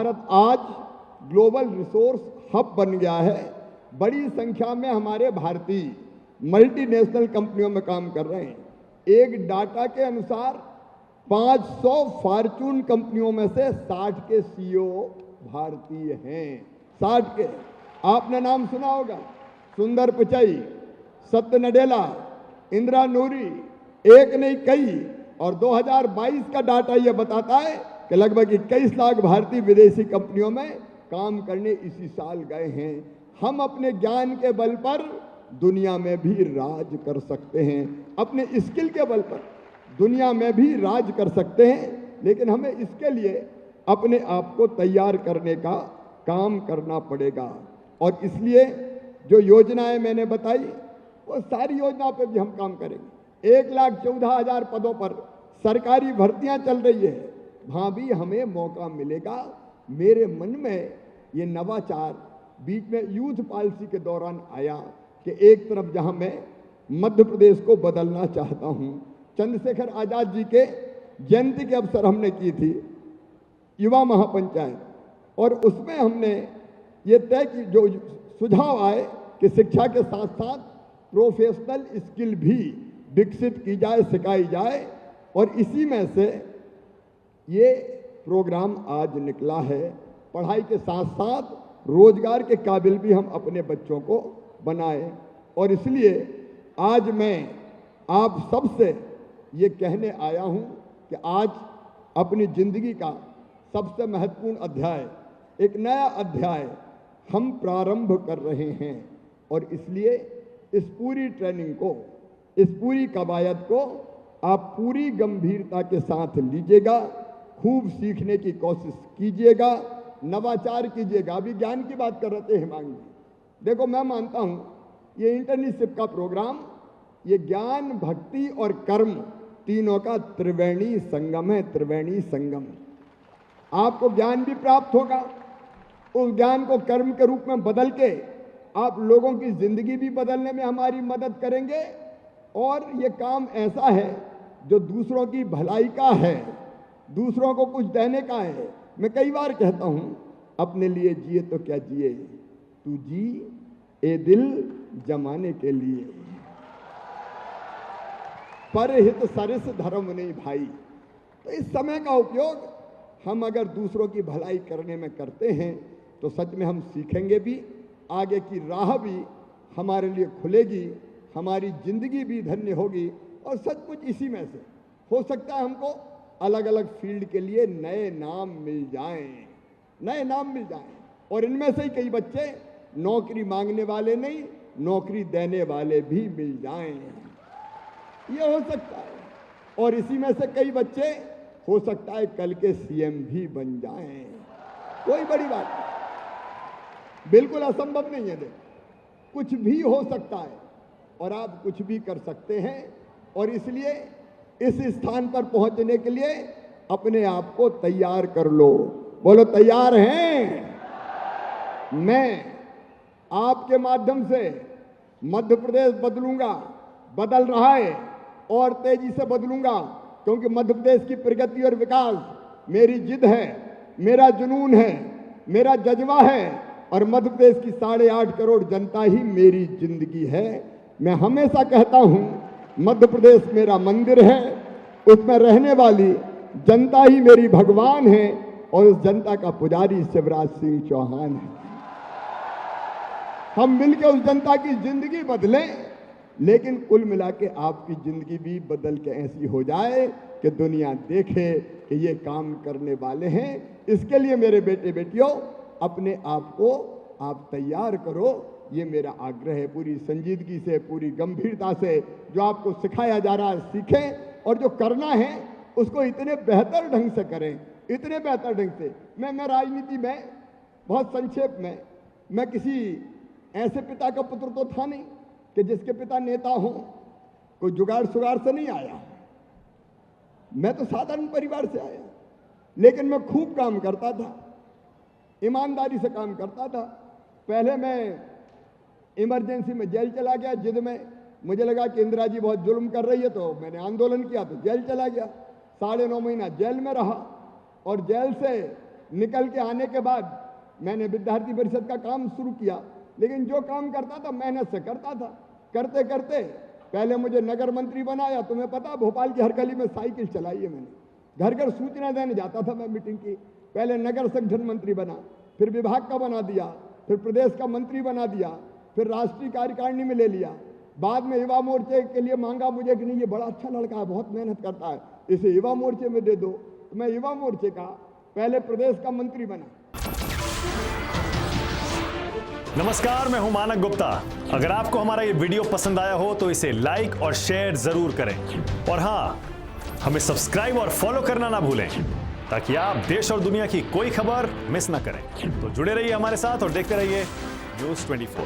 भारत आज global resource hub बन गया है। बड़ी संख्या में हमारे भारतीय मल्टीनेशनल कंपनियों में काम कर रहे हैं। एक डाटा के अनुसार 500 फॉर्च्यून कंपनियों में से 60 के सीईओ भारतीय हैं। 60 के। आपने नाम सुना होगा, सुंदर पिचाई, सत्य नडेला, इंदिरा नूरी, एक नहीं कई। और 2022 का डाटा यह बताता है कि लगभग 21 लाख भारतीय विदेशी कंपनियों में काम करने इसी साल गए हैं। हम अपने ज्ञान के बल पर दुनिया में भी राज कर सकते हैं, अपने स्किल के बल पर दुनिया में भी राज कर सकते हैं। लेकिन हमें इसके लिए अपने आप को तैयार करने का काम करना पड़ेगा। और इसलिए जो योजनाएं मैंने बताई वो सारी योजनाओं पे भी हम काम करेंगे। 1,14,000 पदों पर सरकारी भर्तियां चल रही है, वहां भी हमें मौका मिलेगा। मेरे मन में ये नवाचार बीच में यूथ पॉलिसी के दौरान आया कि एक तरफ जहां मैं मध्य प्रदेश को बदलना चाहता हूं, चंद्रशेखर आजाद जी के जयंती के अवसर हमने की थी युवा महापंचायत, और उसमें हमने ये तय की, जो सुझाव आए कि शिक्षा के साथ साथ प्रोफेशनल स्किल भी विकसित की जाए, सिखाई जाए। और इसी में से ये प्रोग्राम आज निकला है। पढ़ाई के साथ साथ रोजगार के काबिल भी हम अपने बच्चों को बनाएं। और इसलिए आज मैं आप सबसे ये कहने आया हूं कि आज अपनी जिंदगी का सबसे महत्वपूर्ण अध्याय, एक नया अध्याय हम प्रारंभ कर रहे हैं। और इसलिए इस पूरी ट्रेनिंग को, इस पूरी कवायद को आप पूरी गंभीरता के साथ लीजिएगा, खूब सीखने की कोशिश कीजिएगा, नवाचार कीजिएगा। अभी ज्ञान की बात कर रहे थे हिमांगी जी। देखो, मैं मानता हूं ये इंटर्नशिप का प्रोग्राम ये ज्ञान, भक्ति और कर्म तीनों का त्रिवेणी संगम है। त्रिवेणी संगम। आपको ज्ञान भी प्राप्त होगा, उस ज्ञान को कर्म के रूप में बदल के आप लोगों की जिंदगी भी बदलने में हमारी मदद करेंगे। और ये काम ऐसा है जो दूसरों की भलाई का है, दूसरों को कुछ देने का है। मैं कई बार कहता हूं, अपने लिए जिए तो क्या जिए, तू जी ए दिल जमाने के लिए, परहित सरिस धर्म नहीं भाई। तो इस समय का उपयोग हम अगर दूसरों की भलाई करने में करते हैं तो सच में हम सीखेंगे भी, आगे की राह भी हमारे लिए खुलेगी, हमारी जिंदगी भी धन्य होगी। और सचमुच इसी में से हो सकता है हमको अलग अलग फील्ड के लिए नए नाम मिल जाएं, नए नाम मिल जाएं। और इनमें से ही कई बच्चे नौकरी मांगने वाले नहीं, नौकरी देने वाले भी मिल जाएं, ये हो सकता है। और इसी में से कई बच्चे हो सकता है कल के सीएम भी बन जाएं। कोई बड़ी बात नहीं, बिल्कुल असंभव नहीं है। देखो, कुछ भी हो सकता है और आप कुछ भी कर सकते हैं। और इसलिए इस स्थान पर पहुंचने के लिए अपने आप को तैयार कर लो। बोलो, तैयार हैं? मैं आपके माध्यम से मध्य प्रदेश बदलूंगा, बदल रहा है और तेजी से बदलूंगा, क्योंकि मध्य प्रदेश की प्रगति और विकास मेरी जिद है, मेरा जुनून है, मेरा जज्बा है। और मध्य प्रदेश की 8.5 करोड़ जनता ही मेरी जिंदगी है। मैं हमेशा कहता हूं, मध्य प्रदेश मेरा मंदिर है, उसमें रहने वाली जनता ही मेरी भगवान है। और उस जनता का पुजारी शिवराज सिंह चौहान है। हम मिलकर उस जनता की जिंदगी बदलें, लेकिन कुल मिला के आपकी जिंदगी भी बदल के ऐसी हो जाए कि दुनिया देखे कि ये काम करने वाले हैं। इसके लिए मेरे बेटे बेटियों, अपने आप को आप तैयार करो, ये मेरा आग्रह है। पूरी संजीदगी से, पूरी गंभीरता से जो आपको सिखाया जा रहा है सीखें, और जो करना है उसको इतने बेहतर ढंग से करें, इतने बेहतर ढंग से। मैं राजनीति में बहुत संक्षेप में, मैं किसी ऐसे पिता का पुत्र तो था नहीं कि जिसके पिता नेता हो, कोई जुगाड़ सुगाड़ से नहीं आया। मैं तो साधारण परिवार से आया, लेकिन मैं खूब काम करता था, ईमानदारी से काम करता था। पहले मैं इमरजेंसी में जेल चला गया, जिद में मुझे लगा कि इंदिरा जी बहुत जुल्म कर रही है, तो मैंने आंदोलन किया तो जेल चला गया। 9.5 महीना जेल में रहा, और जेल से निकल के आने के बाद मैंने विद्यार्थी परिषद का काम शुरू किया, लेकिन जो काम करता था मेहनत से करता था। करते करते पहले मुझे नगर मंत्री बनाया। तुम्हें पता, भोपाल की हर गली में साइकिल चलाई है मैंने। घर घर सूचना देने जाता था मैं मीटिंग की। पहले नगर संगठन मंत्री बना, फिर विभाग का बना दिया, फिर प्रदेश का मंत्री बना दिया, फिर राष्ट्रीय कार्यकारिणी में ले लिया। बाद में युवा मोर्चे के लिए मांगा मुझे कि नहीं, ये बड़ा अच्छा लड़का है, बहुत मेहनत करता है, इसे युवा मोर्चे में दे दो। तो मैं युवा मोर्चे का पहले प्रदेश का मंत्री बना। नमस्कार, मैं हूं मानक गुप्ता। अगर आपको हमारा ये वीडियो पसंद आया हो तो इसे लाइक और शेयर जरूर करें, और हां, हमें सब्सक्राइब और फॉलो करना ना भूलें ताकि आप देश और दुनिया की कोई खबर मिस ना करें। तो जुड़े रहिए हमारे साथ और देखते रहिए News 24।